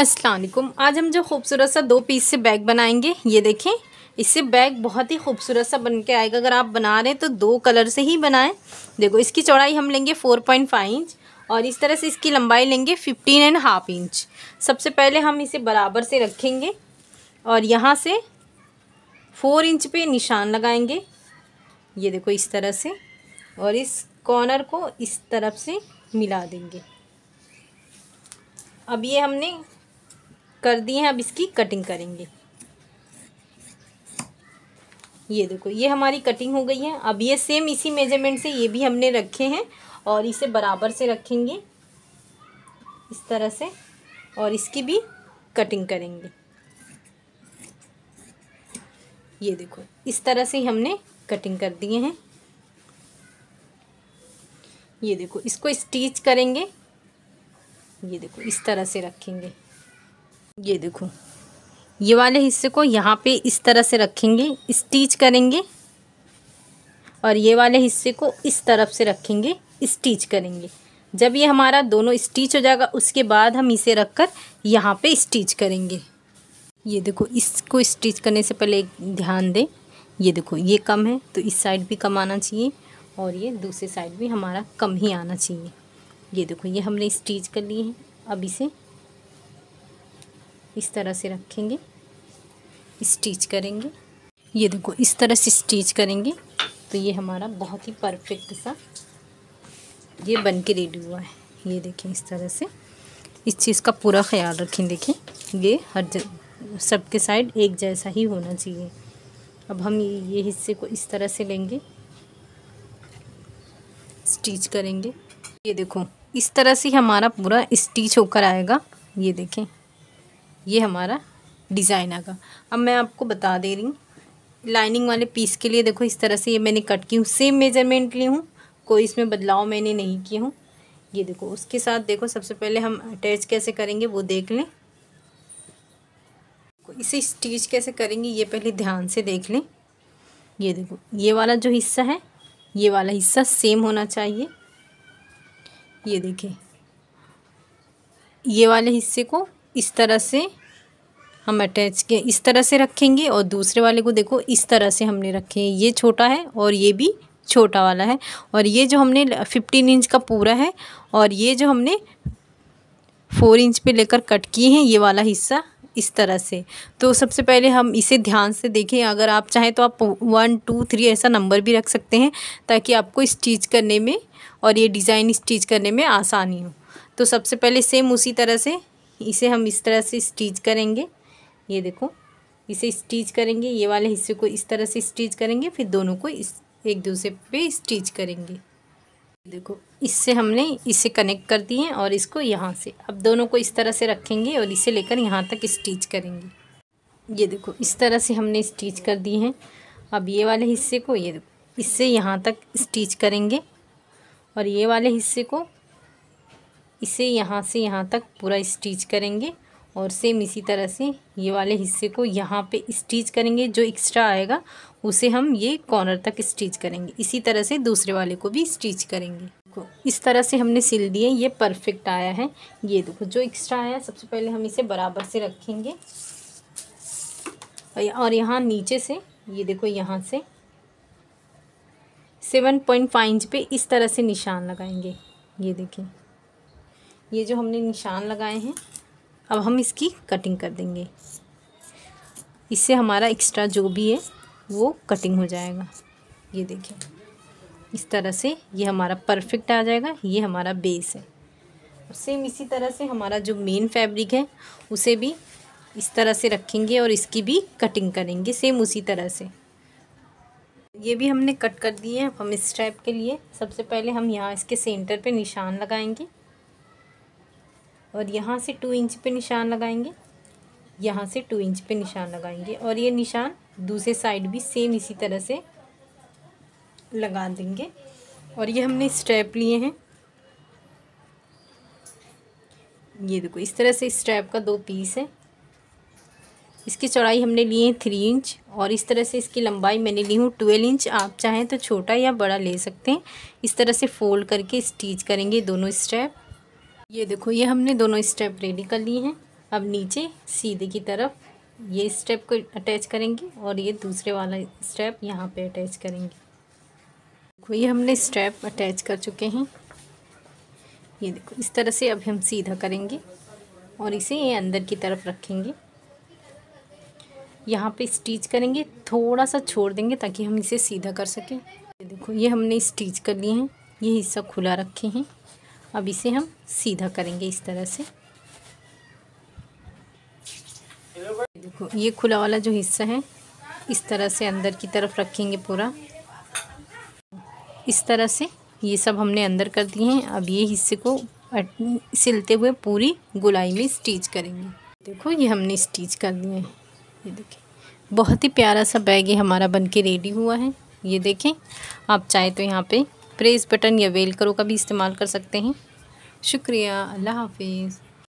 अस्सलाम वालेकुम। आज हम जो खूबसूरत सा 2 पीस से बैग बनाएंगे, ये देखें। इससे बैग बहुत ही खूबसूरत सा बन के आएगा। अगर आप बना रहे हैं तो 2 कलर से ही बनाएं। देखो, इसकी चौड़ाई हम लेंगे 4.5 इंच और इस तरह से इसकी लंबाई लेंगे 15.5 इंच। सबसे पहले हम इसे बराबर से रखेंगे और यहाँ से 4 इंच पे निशान लगाएंगे। ये देखो इस तरह से, और इस कॉर्नर को इस तरफ से मिला देंगे। अब ये हमने कर दिए हैं। अब इसकी कटिंग करेंगे। ये देखो, ये हमारी कटिंग हो गई है। अब ये सेम इसी मेजरमेंट से ये भी हमने रखे हैं और इसे बराबर से रखेंगे इस तरह से, और इसकी भी कटिंग करेंगे। ये देखो, इस तरह से हमने कटिंग कर दिए हैं। ये देखो, इसको स्टिच करेंगे। ये देखो, इस तरह से रखेंगे। ये देखो, ये वाले हिस्से को यहाँ पे इस तरह से रखेंगे, स्टिच करेंगे, और ये वाले हिस्से को इस तरफ से रखेंगे, स्टिच करेंगे। जब ये हमारा दोनों स्टिच हो जाएगा, उसके बाद हम इसे रखकर यहाँ पे स्टिच करेंगे। ये देखो, इसको स्टिच करने से पहले एक ध्यान दें। ये देखो, ये कम है तो इस साइड भी कम आना चाहिए और ये दूसरी साइड भी हमारा कम ही आना चाहिए। ये देखो, ये हमने स्टिच कर लिए हैं। अब इसे इस तरह से रखेंगे, स्टिच करेंगे। ये देखो, इस तरह से स्टिच करेंगे तो ये हमारा बहुत ही परफेक्ट सा ये बन के रेडी हुआ है। ये देखें, इस तरह से इस चीज़ का पूरा ख्याल रखें। देखें, ये हर सब के साइड एक जैसा ही होना चाहिए। अब हम ये हिस्से को इस तरह से लेंगे, स्टिच करेंगे। ये देखो, इस तरह से हमारा पूरा स्टिच होकर आएगा। ये देखें, ये हमारा डिज़ाइन आएगा। अब मैं आपको बता दे रही हूँ, लाइनिंग वाले पीस के लिए देखो इस तरह से ये मैंने कट की हूँ। सेम मेजरमेंट ली हूँ, कोई इसमें बदलाव मैंने नहीं किया हूँ। ये देखो, उसके साथ देखो सबसे पहले हम अटैच कैसे करेंगे वो देख लें। इसे स्टिच कैसे करेंगे ये पहले ध्यान से देख लें। ये देखो, ये वाला जो हिस्सा है, ये वाला हिस्सा सेम होना चाहिए। ये देखें, ये वाले हिस्से को इस तरह से हम अटैच के इस तरह से रखेंगे और दूसरे वाले को देखो इस तरह से हमने रखे हैं। ये छोटा है और ये भी छोटा वाला है, और ये जो हमने 15 इंच का पूरा है और ये जो हमने 4 इंच पे लेकर कट किए हैं, ये वाला हिस्सा इस तरह से। तो सबसे पहले हम इसे ध्यान से देखें। अगर आप चाहें तो आप 1 2 3 ऐसा नंबर भी रख सकते हैं ताकि आपको स्टिच करने में और ये डिज़ाइन स्टिच करने में आसानी हो। तो सबसे पहले सेम उसी तरह से इसे हम इस तरह से स्टिच करेंगे। ये देखो, इसे स्टिच करेंगे, ये वाले हिस्से को इस तरह से स्टिच करेंगे, फिर दोनों को एक दूसरे पे स्टिच करेंगे। देखो, इससे हमने इसे कनेक्ट कर दिए हैं और इसको यहाँ से अब दोनों को इस तरह से रखेंगे और इसे लेकर यहाँ तक स्टिच करेंगे। ये देखो, इस तरह से हमने स्टिच कर दिए हैं। अब ये वाले हिस्से को ये देखो इससे यहाँ तक स्टिच करेंगे और ये वाले हिस्से को इसे यहाँ से यहाँ तक पूरा स्टिच करेंगे, और सेम इसी तरह से ये वाले हिस्से को यहाँ पे स्टिच करेंगे। जो एक्स्ट्रा आएगा उसे हम ये कॉर्नर तक स्टिच करेंगे। इसी तरह से दूसरे वाले को भी स्टिच करेंगे। देखो, इस तरह से हमने सिल दिए, ये परफेक्ट आया है। ये देखो, जो एक्स्ट्रा आया सबसे पहले हम इसे बराबर से रखेंगे और यहाँ नीचे से ये देखो, यहाँ से 7.5 इंच पे इस तरह से निशान लगाएंगे। ये देखें, ये जो हमने निशान लगाए हैं, अब हम इसकी कटिंग कर देंगे। इससे हमारा एक्स्ट्रा जो भी है वो कटिंग हो जाएगा। ये देखें, इस तरह से ये हमारा परफेक्ट आ जाएगा। ये हमारा बेस है। सेम इसी तरह से हमारा जो मेन फैब्रिक है उसे भी इस तरह से रखेंगे और इसकी भी कटिंग करेंगे सेम उसी तरह से। ये भी हमने कट कर दिए हैं। हम स्ट्रैप के लिए सबसे पहले हम यहाँ इसके सेंटर पे निशान लगाएंगे और यहाँ से 2 इंच पे निशान लगाएंगे, यहाँ से 2 इंच पे निशान लगाएंगे, और ये निशान दूसरे साइड भी सेम इसी तरह से लगा देंगे। और ये हमने स्ट्रैप लिए हैं। ये देखो, इस तरह से स्ट्रैप का 2 पीस है। इसकी चौड़ाई हमने ली है 3 इंच और इस तरह से इसकी लंबाई मैंने ली हूँ 12 इंच। आप चाहें तो छोटा या बड़ा ले सकते हैं। इस तरह से फोल्ड करके स्टिच करेंगे दोनों स्टेप। ये देखो, ये हमने दोनों स्टेप रेडी कर लिए हैं। अब नीचे सीधे की तरफ ये स्टेप को अटैच करेंगे और ये दूसरे वाला स्टेप यहाँ पे अटैच करेंगे। देखो ये हमने स्टेप अटैच कर चुके हैं। ये देखो इस तरह से अब हम सीधा करेंगे और इसे ये अंदर की तरफ रखेंगे। यहाँ पे स्टिच करेंगे, थोड़ा सा छोड़ देंगे ताकि हम इसे सीधा कर सकें। ये देखो ये हमने स्टिच कर लिए हैं, ये हिस्सा खुला रखे हैं। अब इसे हम सीधा करेंगे इस तरह से। देखो ये खुला वाला जो हिस्सा है इस तरह से अंदर की तरफ रखेंगे पूरा। इस तरह से ये सब हमने अंदर कर दिए हैं। अब ये हिस्से को सिलते हुए पूरी गोलाई में स्टिच करेंगे। देखो ये हमने स्टिच कर दिए हैं। ये देखिए बहुत ही प्यारा सा बैग ये हमारा बनके रेडी हुआ है। ये देखें, आप चाहे तो यहाँ पे प्रेस बटन या वेलक्रो का भी इस्तेमाल कर सकते हैं। शुक्रिया, अल्लाह हाफिज़।